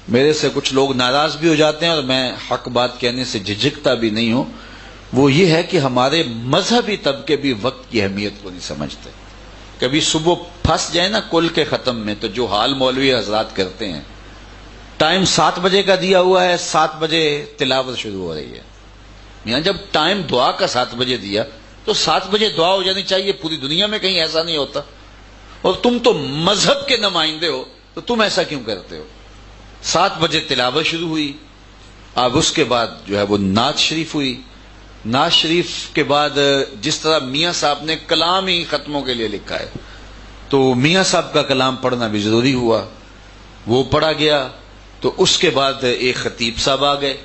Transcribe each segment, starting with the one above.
میرے سے کچھ لوگ ناراض بھی ہو جاتے ہیں اور میں حق بات کہنے سے جھجکتا بھی نہیں ہوں، وہ یہ ہے کہ ہمارے مذہبی طبقے بھی وقت کی اہمیت کو نہیں سمجھتے۔ کبھی صبح پھنس جائے نا کل کے ختم میں، تو جو حال مولوی حضرات کرتے ہیں، ٹائم 7 بجے کا دیا ہوا ہے، 7 بجے تلاوت شروع ہو رہی ہے۔ یہاں جب ٹائم دعا کا 7 بجے دیا تو 7 بجے دعا ہو جانی چاہیے، پوری دنیا میں کہیں ایسا نہیں ہوتا، اور تم تو مذہب کے نمائندے ہو تو تم ایسا کیوں کرتے ہو؟ 7 بجے تلاوت شروع ہوئی، اب اس کے بعد جو ہے وہ نعت شریف ہوئی۔ نعت شریف کے بعد جس طرح میاں صاحب نے کلام ہی ختموں کے لیے لکھا ہے، تو میاں صاحب کا کلام پڑھنا بھی ضروری ہوا، وہ پڑھا گیا۔ تو اس کے بعد ایک خطیب صاحب آ گئے۔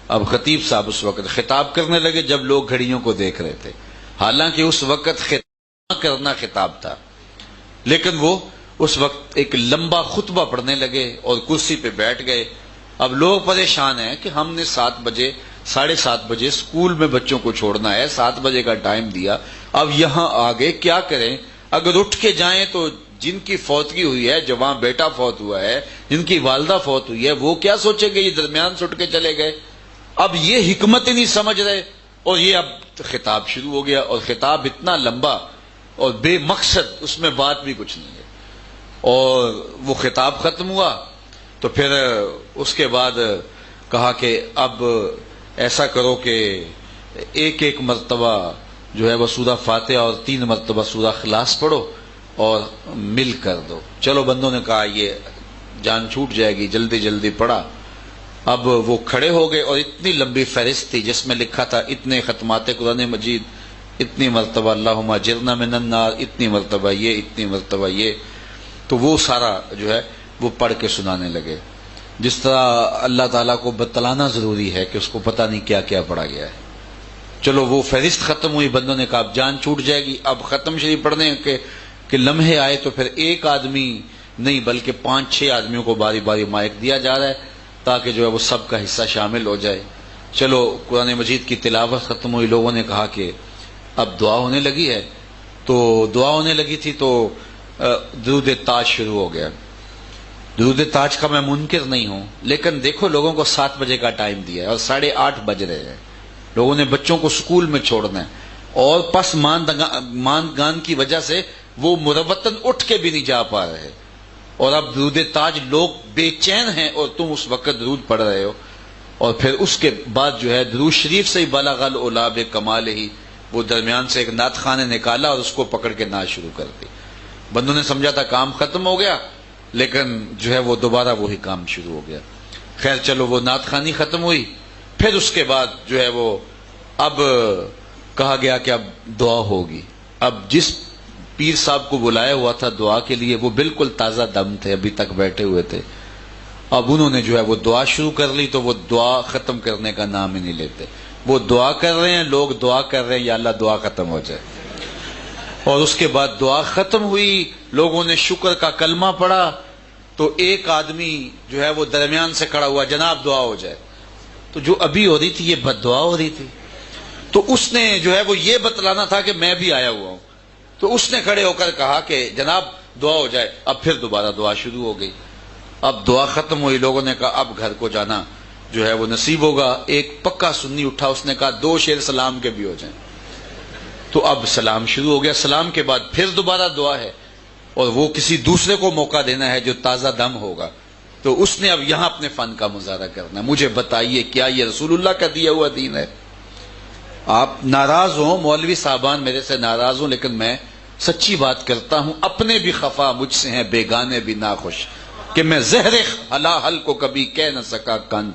اب خطیب صاحب اس وقت خطاب کرنے لگے جب لوگ گھڑیوں کو دیکھ رہے تھے، حالانکہ اس وقت خطاب کرنا خطاب تھا، لیکن وہ اس وقت ایک لمبا خطبہ پڑھنے لگے اور کرسی پہ بیٹھ گئے۔ اب لوگ پریشان ہیں کہ ہم نے 7 بجے 7:30 بجے اسکول میں بچوں کو چھوڑنا ہے، 7 بجے کا ٹائم دیا، اب یہاں آگے کیا کریں؟ اگر اٹھ کے جائیں تو جن کی فوتگی ہوئی ہے، جوان بیٹا فوت ہوا ہے، جن کی والدہ فوت ہوئی ہے، وہ کیا سوچیں گے؟ یہ درمیان سے اٹھ کے چلے گئے۔ اب یہ حکمت ہی نہیں سمجھ رہے، اور یہ اب خطاب شروع ہو گیا، اور خطاب اتنا لمبا اور بے مقصد، اس میں بات بھی کچھ نہیں ہے۔ اور وہ خطاب ختم ہوا تو پھر اس کے بعد کہا کہ اب ایسا کرو کہ ایک مرتبہ جو ہے وہ سورہ فاتحہ اور 3 مرتبہ سورہ اخلاص پڑھو اور مل کر دو۔ چلو بندوں نے کہا یہ جان چھوٹ جائے گی، جلدی جلدی پڑھا۔ اب وہ کھڑے ہو گئے اور اتنی لمبی فہرست تھی جس میں لکھا تھا اتنے ختمات قرآن مجید، اتنی مرتبہ اللہم اجرنا من النار، اتنی مرتبہ یہ، اتنی مرتبہ یہ، تو وہ سارا جو ہے وہ پڑھ کے سنانے لگے، جس طرح اللہ تعالیٰ کو بتلانا ضروری ہے کہ اس کو پتہ نہیں کیا کیا پڑھا گیا ہے۔ چلو وہ فہرست ختم ہوئی، بندوں نے کہا اب جان چھوٹ جائے گی، اب ختم شریف پڑھنے کے لمحے آئے تو پھر ایک آدمی نہیں بلکہ 5-6 آدمیوں کو باری باری مائک دیا جا رہا ہے تاکہ جو ہے وہ سب کا حصہ شامل ہو جائے۔ چلو قرآن مجید کی تلاوت ختم ہوئی، لوگوں نے کہا کہ اب دعا ہونے لگی ہے، تو دعا ہونے لگی تھی تو درود تاج شروع ہو گیا۔ درود تاج کا میں منکر نہیں ہوں، لیکن دیکھو لوگوں کو 7 بجے کا ٹائم دیا ہے اور 8:30 بج رہے ہیں، لوگوں نے بچوں کو سکول میں چھوڑنا ہے، اور پس ماندگان کی وجہ سے وہ مروتاً اٹھ کے بھی نہیں جا پا رہے، اور اب درود تاج لوگ بے چین ہیں اور تم اس وقت درود پڑھ رہے ہو۔ اور پھر اس کے بعد جو ہے درود شریف سے ہی بلغ العلا بکمالہ ہی، وہ درمیان سے ایک نعت خواں نے نکالا اور اس کو پکڑ کے نعت شروع کر دی۔ بندوں نے سمجھا تھا کام ختم ہو گیا، لیکن جو ہے وہ دوبارہ وہی کام شروع ہو گیا۔ خیر چلو وہ نعت خوانی ختم ہوئی، پھر اس کے بعد جو ہے وہ اب کہا گیا کہ اب دعا ہوگی۔ اب جس پیر صاحب کو بلایا ہوا تھا دعا کے لیے وہ بالکل تازہ دم تھے، ابھی تک بیٹھے ہوئے تھے، اب انہوں نے جو ہے وہ دعا شروع کر لی تو وہ دعا ختم کرنے کا نام ہی نہیں لیتے۔ وہ دعا کر رہے ہیں، لوگ دعا کر رہے ہیں یا اللہ دعا ختم ہو جائے۔ اور اس کے بعد دعا ختم ہوئی، لوگوں نے شکر کا کلمہ پڑھا، تو ایک آدمی جو ہے وہ درمیان سے کھڑا ہوا، جناب دعا ہو جائے۔ تو جو ابھی ہو رہی تھی یہ بد دعا ہو رہی تھی، تو اس نے جو ہے وہ یہ بتلانا تھا کہ میں بھی آیا ہوا ہوں، تو اس نے کھڑے ہو کر کہا کہ جناب دعا ہو جائے۔ اب پھر دوبارہ دعا شروع ہو گئی، اب دعا ختم ہوئی، لوگوں نے کہا اب گھر کو جانا جو ہے وہ نصیب ہوگا۔ ایک پکا سنی اٹھا، اس نے کہا 2 شعر سلام کے بھی ہو جائیں، تو اب سلام شروع ہو گیا۔ سلام کے بعد پھر دوبارہ دعا ہے، اور وہ کسی دوسرے کو موقع دینا ہے جو تازہ دم ہوگا، تو اس نے اب یہاں اپنے فن کا مظاہرہ کرنا ہے۔ مجھے بتائیے کیا یہ رسول اللہ کا دیا ہوا دین ہے؟ آپ ناراض ہوں، مولوی صاحبان میرے سے ناراض ہوں، لیکن میں سچی بات کرتا ہوں، اپنے بھی خفا مجھ سے ہیں، بیگانے بھی ناخوش، کہ میں زہر حلاحل کو کبھی کہہ نہ سکا کن